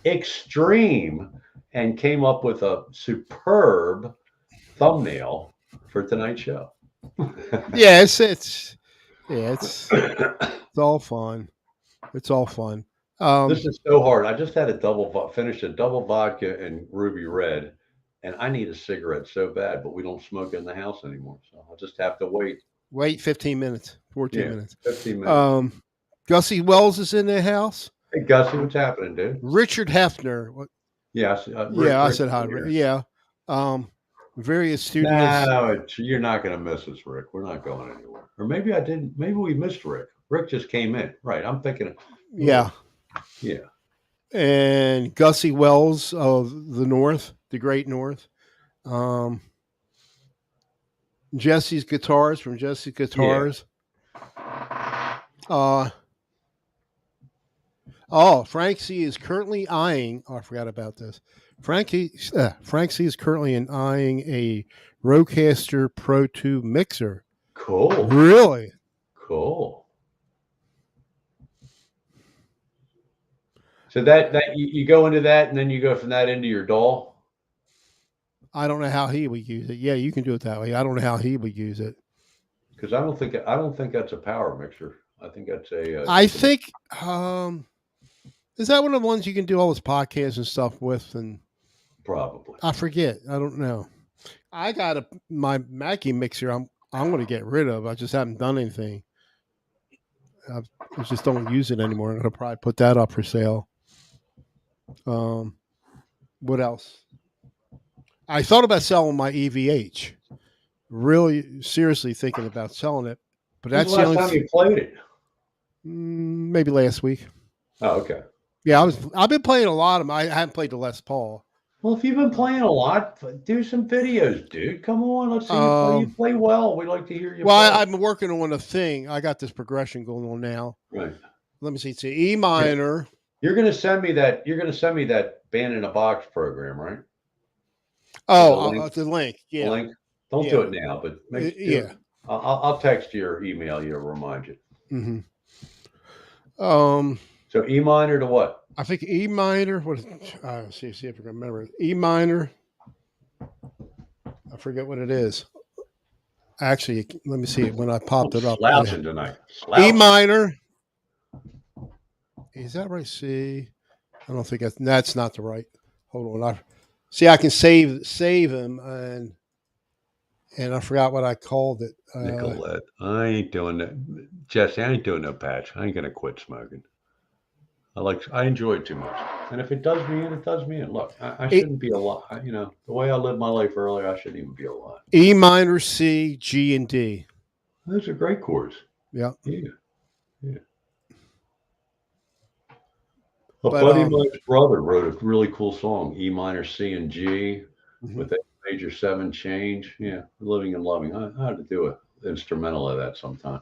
extreme and came up with a superb thumbnail for tonight's show. Yeah, it's all fun. It's all fun. This is so hard. I just had finished a double vodka and Ruby Red, and I need a cigarette so bad, but we don't smoke in the house anymore, so I'll just have to wait. Wait 15 minutes, 14 minutes. 15 minutes. Gussie Wells is in the house. Hey, Gussie, what's happening, dude? Richard Hefner. Yes. I said hi. Yeah. Various students. No, you're not going to miss us, Rick. We're not going anywhere. Or maybe I didn't. Maybe we missed Rick. Rick just came in. Right. I'm thinking. Yeah. And Gussie Wells of the North, the Great North. Jesse's Guitars from Jesse's Guitars. Yeah. Frank C is currently eyeing. I forgot about this. Frank C is currently eyeing a Rodecaster Pro 2 mixer. Cool. Really? Cool. So that you go into that, and then you go from that into your DAW. I don't know how he would use it. Yeah, you can do it that way. I don't know how he would use it. Because I don't think that's a power mixer. I think that's a. I think. Is that one of the ones you can do all this podcasts and stuff with? And probably. I forget. I don't know. I got my Mackie mixer. I'm going to get rid of. I just haven't done anything. I just don't use it anymore. I'm going to probably put that up for sale. What else? I thought about selling my EVH. Really seriously thinking about selling it, but that's the last time you played it. Maybe last week. Oh, okay. Yeah, I've been playing a lot of them. I haven't played the Les Paul. Well, if you've been playing a lot, do some videos, dude. Come on, let's see you play well. We'd like to hear you. Well, I've been working on a thing. I got this progression going on now. Right. Let me see. It's an E minor. You're going to send me that. You're going to send me that Band in a Box program, right? Oh, the link. Yeah. The link. Don't do it now, but I'll text you or email you to remind you. Mm-hmm. So E minor to what? I think E minor. What? See if I can remember it. E minor. I forget what it is. Actually, let me see. When I popped it up, slouching tonight. E Slouching. minor. Is that right? C. I don't think that's not the right. Hold on. I can save him and I forgot what I called it. Nicolette. I ain't doing that. Jesse, I ain't doing no patch. I ain't gonna quit smoking. I enjoy it too much. And if it does me in, it does me in. Look, I shouldn't be alive. You know, the way I lived my life earlier, I shouldn't even be alive. E minor, C, G, and D. Those are great chords. Yeah. Yeah. Yeah. A buddy of mine's brother wrote a really cool song, E minor, C, and G, with a major 7 change. Yeah, Living and Loving. I had to do an instrumental of that sometime.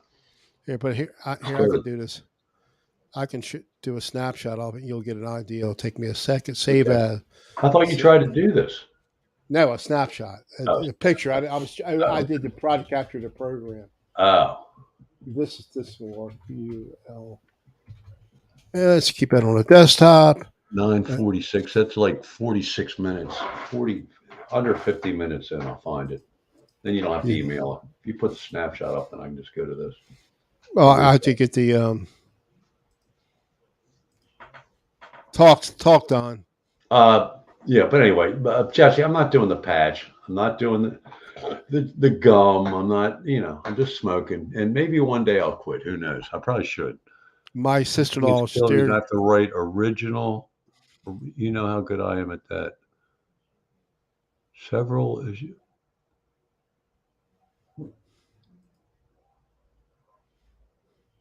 Yeah, but here I can do this. I can do a snapshot of it. You'll get an idea. It'll take me a second. Save as. I thought you tried to do this. No, a snapshot, a picture. I did the project after the program. Oh, this one. UL. Let's keep that on the desktop. 9:46. That's like 46 minutes. 40 under 50 minutes in. I'll find it. Then you don't have to email it. If you put the snapshot up, then I can just go to this. Well, I have to get the talk done. Yeah, but anyway, Jesse, I'm not doing the patch. I'm not doing the gum. I'm not, I'm just smoking. And maybe one day I'll quit. Who knows? I probably should. My sister-in-law stared. I have to write original. You know how good I am at that. Several issues.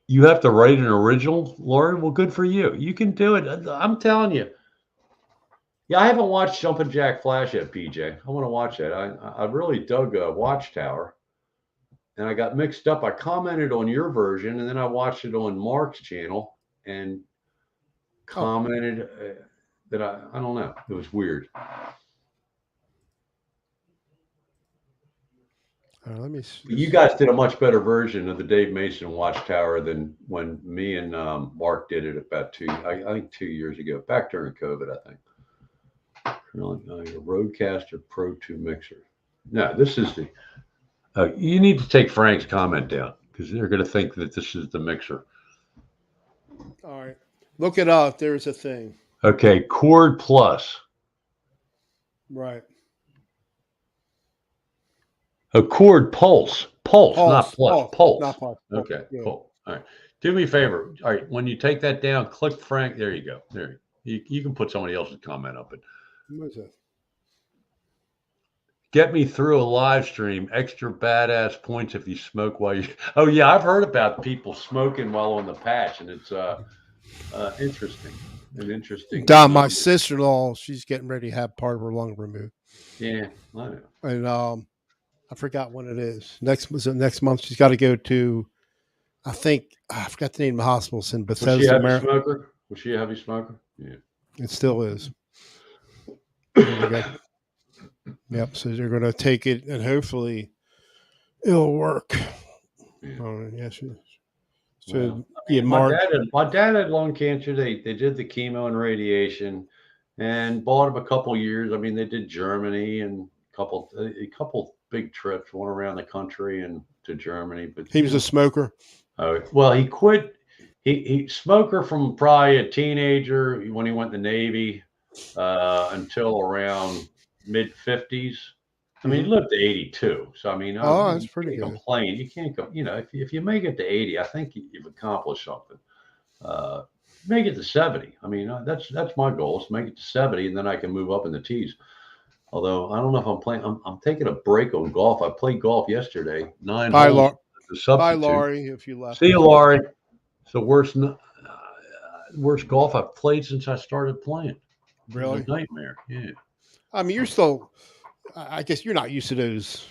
You have to write an original, Lauren? Well, good for you. You can do it. I'm telling you. Yeah, I haven't watched Jumpin' Jack Flash yet, PJ. I want to watch that. I really dug Watchtower, and I got mixed up. I commented on your version, and then I watched it on Mark's channel and commented that I don't know. It was weird. Let me see. You guys did a much better version of the Dave Mason Watchtower than when me and Mark did it about I think 2 years ago, back during COVID, I think. A Rodecaster Pro 2 mixer. No, this is the. You need to take Frank's comment down because they're going to think that this is the mixer. All right, look it up. There's a thing. Okay, Chord Plus. Right. A Chord Pulse, not Plus. Pulse. Not Pulse. Okay, yeah. Cool. All right. Do me a favor. All right, when you take that down, click Frank. There you go. There. You can put somebody else's comment up. But what is it? Get me through a live stream. Extra badass points if you smoke while you. Oh yeah, I've heard about people smoking while on the patch, and it's interesting. An interesting. Don, my sister-in-law, she's getting ready to have part of her lung removed. Yeah, I know. And I forgot when it is. Next month. She's got to go to. I forgot the name of the hospital. It's in Bethesda. Was she a heavy smoker? Was she a heavy smoker? Yeah. It still is. Yep. So they're going to take it, and hopefully, it'll work. Yeah. Yes. So my dad had lung cancer. They did the chemo and radiation, and bought him a couple years. I mean, they did Germany and a couple big trips, one around the country and to Germany. But he was a smoker. Well, he quit. He smoker from probably a teenager when he went in the Navy until around mid-50s. I mean, he lived to 82. So, I mean, that's pretty good. Complain. You can't go, if you make it to 80, I think you've accomplished something. Make it to 70. I mean, that's my goal is to make it to 70, and then I can move up in the tees. Although I don't know if I'm playing. I'm taking a break on golf. I played golf yesterday. 9 holes. Bye, Laurie. If you left. See you, Laurie. It's the worst golf I've played since I started playing. Really? It's a nightmare. Yeah. I mean, you're still. I guess you're not used to those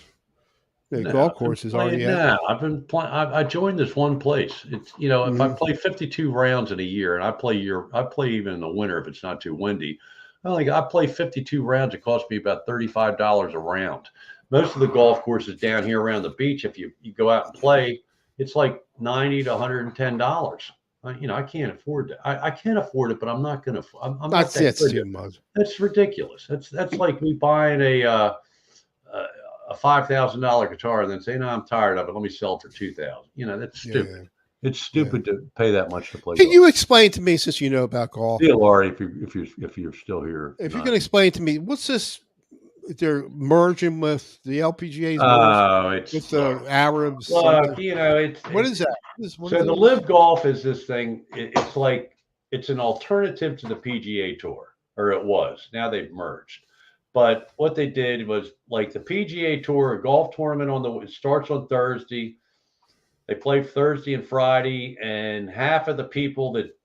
golf courses, are you? No, I've been playing. I joined this one place. It's if I play 52 rounds in a year, and I play even in the winter if it's not too windy. I play 52 rounds. It costs me about $35 a round. Most of the golf courses down here around the beach, if you go out and play, it's like $90 to $110. I can't afford that. I can afford it, but I'm not going to. I'm not That's that good. too much. That's ridiculous. That's like me buying a $5,000 guitar and then saying, "No, I'm tired of it. Let me sell it for 2,000." That's stupid. Yeah. It's stupid to pay that much to play. Can golf. you explain to me, since you know about golf? Yeah, Laurie, if you're still here, if you can explain to me, what's this? They're merging with the LPGA's with the Arabs. Look, what is that? So the Live Golf is this thing. It's like it's an alternative to the PGA Tour, or it was. Now they've merged. But what they did was, like, the PGA Tour, a golf tournament it starts on Thursday. They play Thursday and Friday, and half of the people that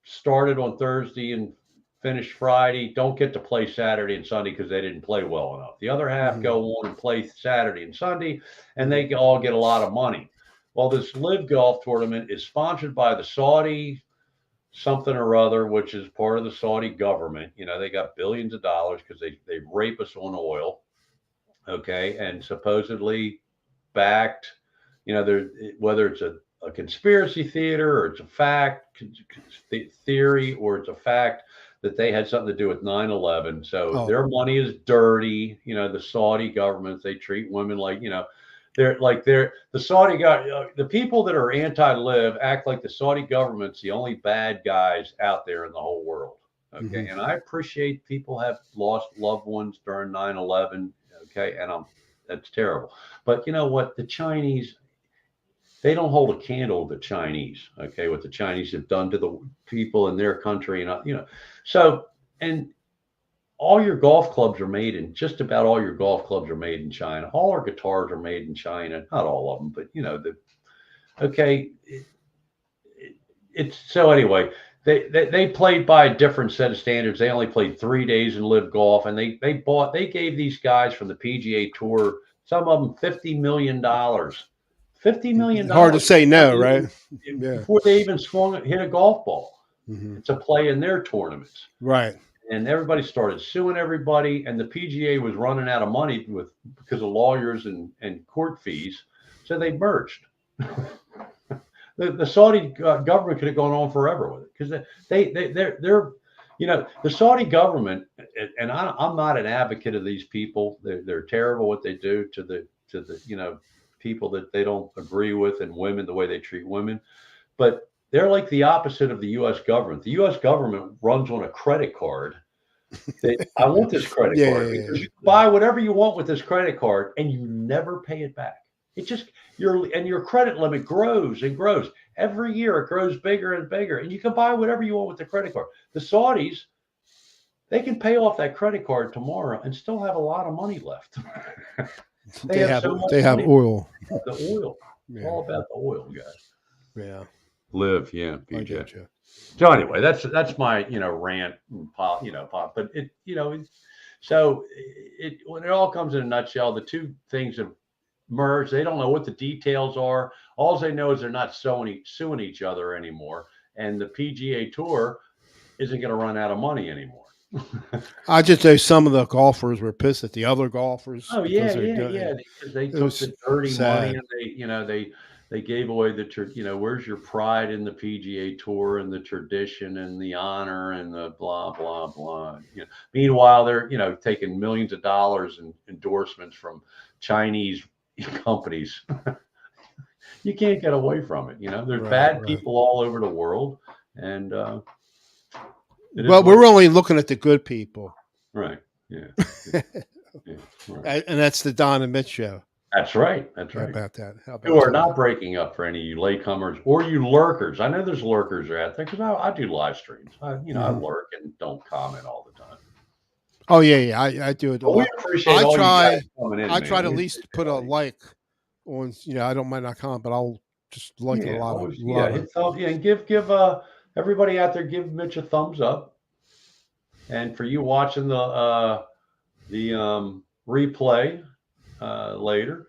started on Thursday and finished Friday don't get to play Saturday and Sunday because they didn't play well enough. The other half go on and play Saturday and Sunday, and they all get a lot of money. Well, this Live Golf tournament is sponsored by the Saudi something or other, which is part of the Saudi government. They got billions of dollars because they rape us on oil. Okay. And supposedly backed, whether it's a conspiracy theater or it's a fact theory, or it's a fact that they had something to do with 9/11. So their money is dirty. The Saudi government, they treat women like, the Saudi guy, the people that are anti-live act like the Saudi government's the only bad guys out there in the whole world. Okay. And I appreciate people have lost loved ones during 9/11. Okay. And that's terrible. But you know what? The Chinese, they don't hold a candle to the Chinese. Okay. What the Chinese have done to the people in their country. And, so, and all your golf clubs are made in, just about all your golf clubs are made in China. All our guitars are made in China. Not all of them, but it's so anyway, they played by a different set of standards. They only played 3 days in Live Golf, and they gave these guys from the PGA Tour, some of them $50 million. $50 million. Hard to say no, right? Before they even hit a golf ball to play in their tournaments. Right. And everybody started suing everybody, and the PGA was running out of money because of lawyers and court fees. So they merged. The Saudi government could have gone on forever with it, because they're the Saudi government, and I'm not an advocate of these people. They're terrible what they do to the people that they don't agree with, and women, the way they treat women. But they're like the opposite of the U.S. government. The U.S. government runs on a credit card. I want this credit card because you buy whatever you want with this credit card, and you never pay it back. It just your credit limit grows and grows every year. It grows bigger and bigger, and you can buy whatever you want with the credit card. The Saudis, they can pay off that credit card tomorrow and still have a lot of money left. They have oil. The oil. It's all about the oil, guys. Yeah. Live, BJ. So anyway, that's my rant, pop. But so when it all comes in a nutshell, the two things have merged. They don't know what the details are. All they know is they're not suing each other anymore, and the PGA Tour isn't going to run out of money anymore. I just know some of the golfers were pissed at the other golfers. Oh yeah, because they took the dirty money, and they gave away where's your pride in the PGA Tour and the tradition and the honor and the blah blah blah. Meanwhile, they're taking millions of dollars in endorsements from Chinese companies. You can't get away from it. There's bad people all over the world, and we're only looking at the good people, right? Yeah, right. And that's the Don and Mitch show. That's right. How about that? You are not breaking up for any of you latecomers or you lurkers. I know there's lurkers out there because I do live streams. I lurk and don't comment all the time. Oh yeah, I do it. We appreciate all you guys coming in. I try to at least put a like on. I don't mind not comment, but I'll just like a lot of. Hit thumbs. Yeah, and give everybody out there, give Mitch a thumbs up. And for you watching the replay later,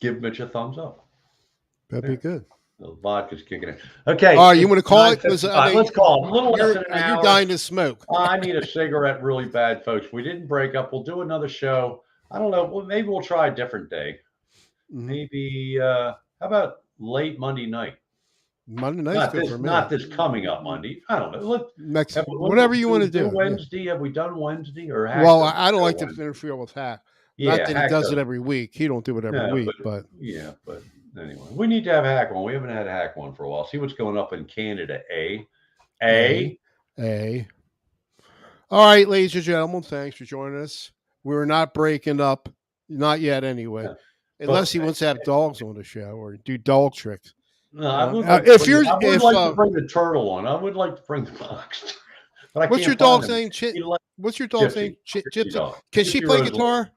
give Mitch a thumbs up. That'd be good. The vodka's kicking in. Okay. All right, you want to call it? Let's call it. A little less than an hour. You're dying to smoke. I need a cigarette really bad, folks. We didn't break up. We'll do another show. I don't know. Maybe we'll try a different day. maybe how about late Monday night? Monday night's good for me. Not this coming up Monday. I don't know. Whatever you want to do. Wednesday? Yeah. Have we done Wednesday or Hack? Well, I don't like to interfere with Hack. Yeah, not that he does it every week. He don't do it every week, but anyway, we need to have Hack one. We haven't had a Hack one for a while. See what's going up in Canada, eh? All right, ladies and gentlemen, thanks for joining us. We're not breaking up, not yet anyway. Yeah. Unless he wants to have dogs on the show or do dog tricks. No, I would like to bring the turtle on. I would like to bring the box. But what's your dog's name? What's your dog's name? Gypsy. Can she play guitar?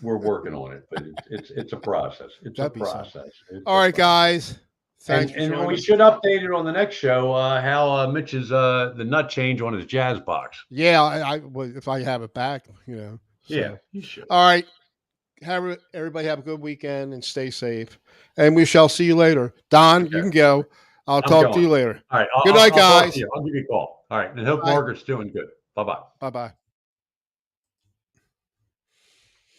We're working on it, but it's a process. It's a process. All right, guys. Thanks. And we should update it on the next show how Mitch's the nut change on his jazz box. Yeah, if I have it back, So. Yeah, you should. All right. Everybody have a good weekend and stay safe. And we shall see you later. Don, you can go. I'll talk to you later. All right. Good night, guys. I'll give you a call. All right. And hope Margaret's doing good. Bye-bye. Bye-bye.